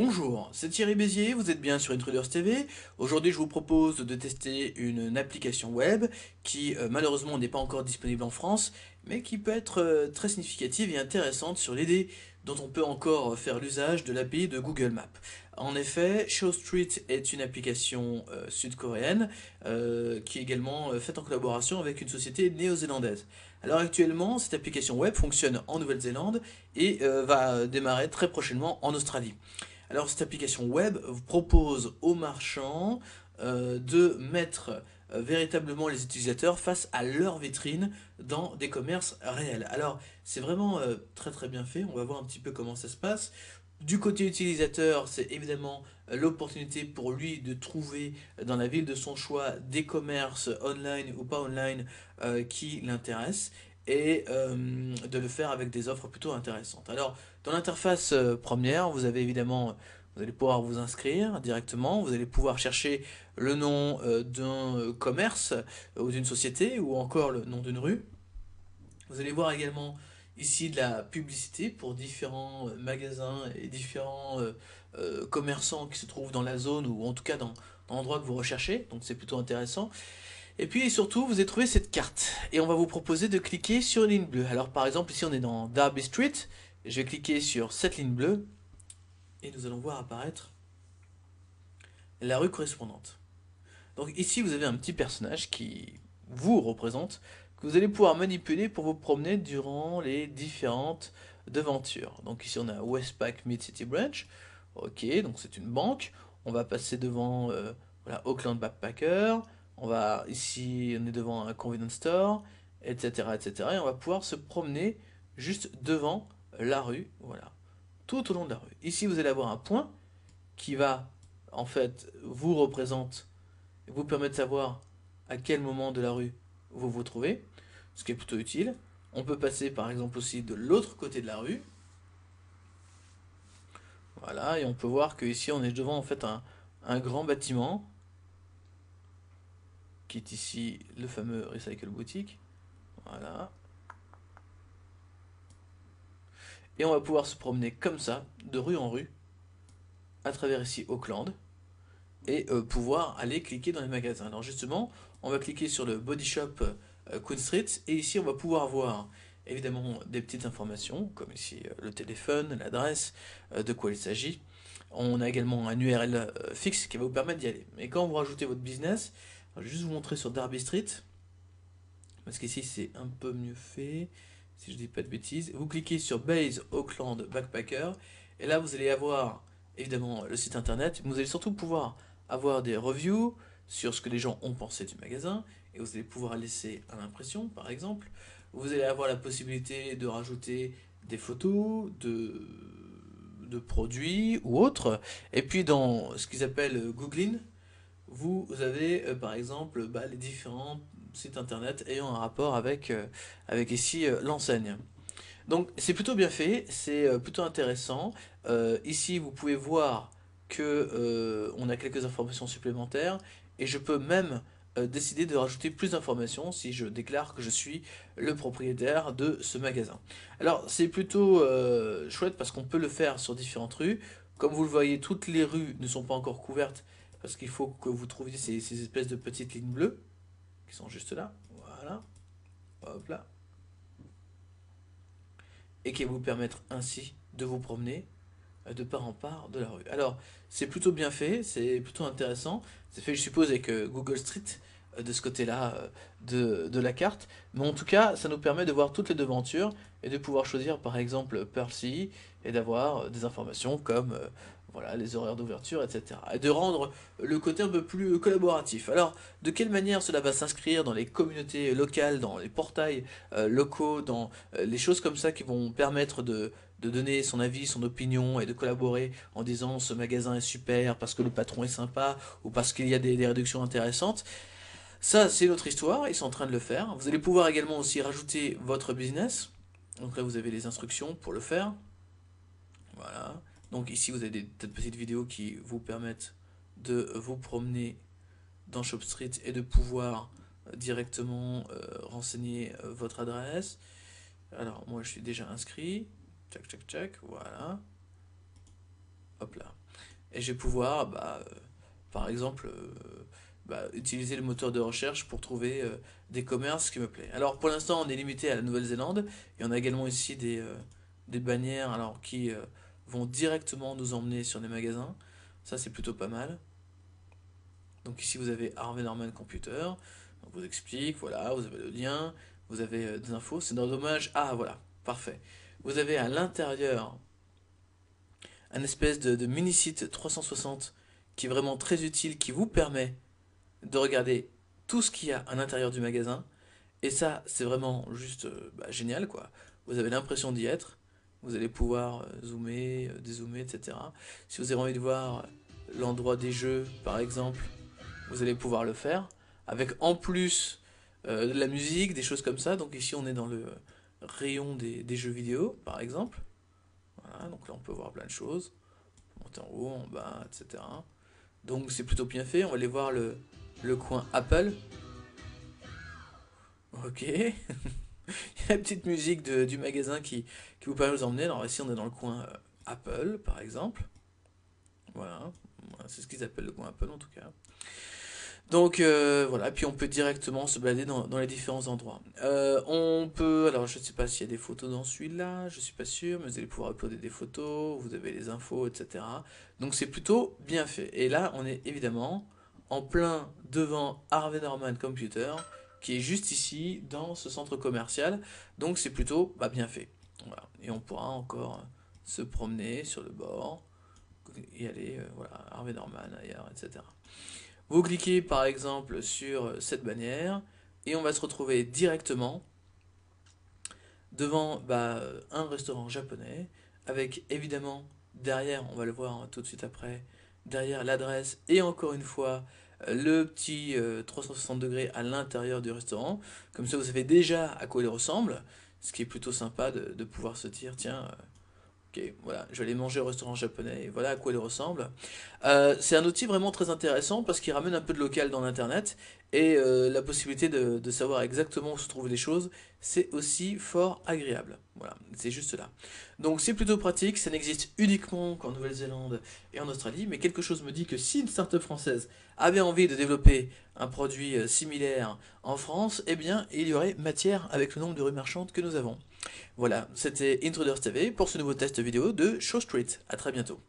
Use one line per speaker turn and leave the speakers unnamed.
Bonjour, c'est Thierry Bézier, vous êtes bien sur Intruders TV. Aujourd'hui, je vous propose de tester une application web qui malheureusement n'est pas encore disponible en France, mais qui peut être très significative et intéressante sur l'idée dont on peut encore faire l'usage de l'API de Google Maps. En effet, ShowStreet est une application sud-coréenne qui est également faite en collaboration avec une société néo-zélandaise. Alors actuellement, cette application web fonctionne en Nouvelle-Zélande et va démarrer très prochainement en Australie. Alors cette application web vous propose aux marchands de mettre véritablement les utilisateurs face à leur vitrine dans des commerces réels. Alors c'est vraiment très très bien fait, on va voir un petit peu comment ça se passe. Du côté utilisateur, c'est évidemment l'opportunité pour lui de trouver dans la ville de son choix des commerces online ou pas online qui l'intéressent et de le faire avec des offres plutôt intéressantes. Alors, dans l'interface première, vous avez évidemment, vous allez pouvoir vous inscrire directement, vous allez pouvoir chercher le nom d'un commerce ou d'une société ou encore le nom d'une rue. Vous allez voir également ici de la publicité pour différents magasins et différents commerçants qui se trouvent dans la zone ou en tout cas dans l'endroit que vous recherchez, donc c'est plutôt intéressant. Et puis surtout, vous avez trouvé cette carte et on va vous proposer de cliquer sur une ligne bleue. Alors par exemple, ici on est dans Derby Street, je vais cliquer sur cette ligne bleue et nous allons voir apparaître la rue correspondante. Donc ici, vous avez un petit personnage qui vous représente, que vous allez pouvoir manipuler pour vous promener durant les différentes devantures. Donc ici, on a Westpac Mid-City Branch. Ok, donc c'est une banque. On va passer devant voilà, Auckland Backpacker. Ici, on est devant un convenience store, etc., etc. Et on va pouvoir se promener juste devant la rue, voilà, tout au long de la rue. Ici, vous allez avoir un point qui va, en fait, vous permet de savoir à quel moment de la rue vous vous trouvez, ce qui est plutôt utile. On peut passer par exemple aussi de l'autre côté de la rue. Voilà, et on peut voir que ici on est devant en fait un grand bâtiment qui est ici le fameux Recycle Boutique. Voilà. Et on va pouvoir se promener comme ça, de rue en rue, à travers ici Auckland, et pouvoir aller cliquer dans les magasins. Alors justement, on va cliquer sur le Body Shop Queen Street et ici on va pouvoir voir évidemment des petites informations comme ici le téléphone, l'adresse, de quoi il s'agit. On a également un URL fixe qui va vous permettre d'y aller. Et quand vous rajoutez votre business, je vais juste vous montrer sur Derby Street parce qu'ici c'est un peu mieux fait si je dis pas de bêtises. Vous cliquez sur Base Auckland Backpacker et là vous allez avoir évidemment le site internet, mais vous allez surtout pouvoir avoir des reviews sur ce que les gens ont pensé du magasin et vous allez pouvoir laisser une impression par exemple. Vous allez avoir la possibilité de rajouter des photos de produits ou autres. Et puis dans ce qu'ils appellent Googling, vous avez par exemple les différents sites internet ayant un rapport avec ici l'enseigne. Donc c'est plutôt bien fait, c'est plutôt intéressant. Ici vous pouvez voir que on a quelques informations supplémentaires et je peux même décider de rajouter plus d'informations si je déclare que je suis le propriétaire de ce magasin. Alors c'est plutôt chouette parce qu'on peut le faire sur différentes rues. Comme vous le voyez, toutes les rues ne sont pas encore couvertes parce qu'il faut que vous trouviez ces espèces de petites lignes bleues qui sont juste là. Voilà, hop là, et qui va vous permettre ainsi de vous promener de part en part de la rue. Alors, c'est plutôt bien fait, c'est plutôt intéressant. C'est fait, je suppose, avec Google Street de ce côté-là de la carte. Mais en tout cas, ça nous permet de voir toutes les devantures et de pouvoir choisir, par exemple, Percy et d'avoir des informations comme voilà, les horaires d'ouverture, etc. Et de rendre le côté un peu plus collaboratif. Alors, de quelle manière cela va s'inscrire dans les communautés locales, dans les portails locaux, dans les choses comme ça qui vont permettre de donner son avis, son opinion et de collaborer en disant ce magasin est super parce que le patron est sympa ou parce qu'il y a des réductions intéressantes. Ça, c'est notre histoire, ils sont en train de le faire. Vous allez pouvoir également aussi rajouter votre business. Donc là, vous avez les instructions pour le faire. Voilà. Donc ici, vous avez des petites vidéos qui vous permettent de vous promener dans Shop Street et de pouvoir directement renseigner votre adresse. Alors, moi, je suis déjà inscrit. Tchac, tchac, tchac. Voilà. Hop là. et je vais pouvoir, par exemple, utiliser le moteur de recherche pour trouver des commerces qui me plaisent. Alors pour l'instant, on est limité à la Nouvelle-Zélande, et on a également ici des bannières alors, qui vont directement nous emmener sur des magasins. Ça, c'est plutôt pas mal. Donc ici, vous avez Harvey Norman Computer. On vous explique, voilà, vous avez le lien, vous avez des infos. C'est dommage. Ah, voilà, parfait. Vous avez à l'intérieur un espèce de mini-site 360 qui est vraiment très utile, qui vous permet de regarder tout ce qu'il y a à l'intérieur du magasin. Et ça, c'est vraiment juste génial, quoi. Vous avez l'impression d'y être. Vous allez pouvoir zoomer, dézoomer, etc. Si vous avez envie de voir l'endroit des jeux, par exemple, vous allez pouvoir le faire. Avec en plus de la musique, des choses comme ça. Donc ici, on est dans le rayon des jeux vidéo, par exemple. Voilà, donc là, on peut voir plein de choses. Monter en haut, en bas, etc. Donc c'est plutôt bien fait. On va aller voir le coin Apple. Ok. Il y a la petite musique du magasin qui vous permet de vous emmener. Alors ici, on est dans le coin Apple, par exemple. Voilà. Voilà, c'est ce qu'ils appellent le coin Apple, en tout cas. Donc voilà, puis on peut directement se balader dans les différents endroits. On peut, alors je ne sais pas s'il y a des photos dans celui-là, je suis pas sûr, mais vous allez pouvoir uploader des photos, vous avez les infos, etc. Donc c'est plutôt bien fait. Et là, on est évidemment en plein devant Harvey Norman Computer, qui est juste ici, dans ce centre commercial. Donc c'est plutôt bien fait. Voilà. Et on pourra encore se promener sur le bord, y aller, voilà, Harvey Norman ailleurs, etc. Vous cliquez par exemple sur cette bannière et on va se retrouver directement devant un restaurant japonais avec évidemment derrière, on va le voir tout de suite après, derrière l'adresse et encore une fois le petit 360 degrés à l'intérieur du restaurant. Comme ça vous savez déjà à quoi il ressemble, ce qui est plutôt sympa de pouvoir se dire tiens, ok, voilà, je vais aller manger au restaurant japonais et voilà à quoi il ressemble. C'est un outil vraiment très intéressant parce qu'il ramène un peu de local dans l'internet et la possibilité de savoir exactement où se trouvent les choses, c'est aussi fort agréable. Voilà, c'est juste là. Donc c'est plutôt pratique, ça n'existe uniquement qu'en Nouvelle-Zélande et en Australie, mais quelque chose me dit que si une startup française avait envie de développer un produit similaire en France, eh bien il y aurait matière avec le nombre de rues marchandes que nous avons. Voilà, c'était Intruders TV pour ce nouveau test vidéo de Show Street. A très bientôt.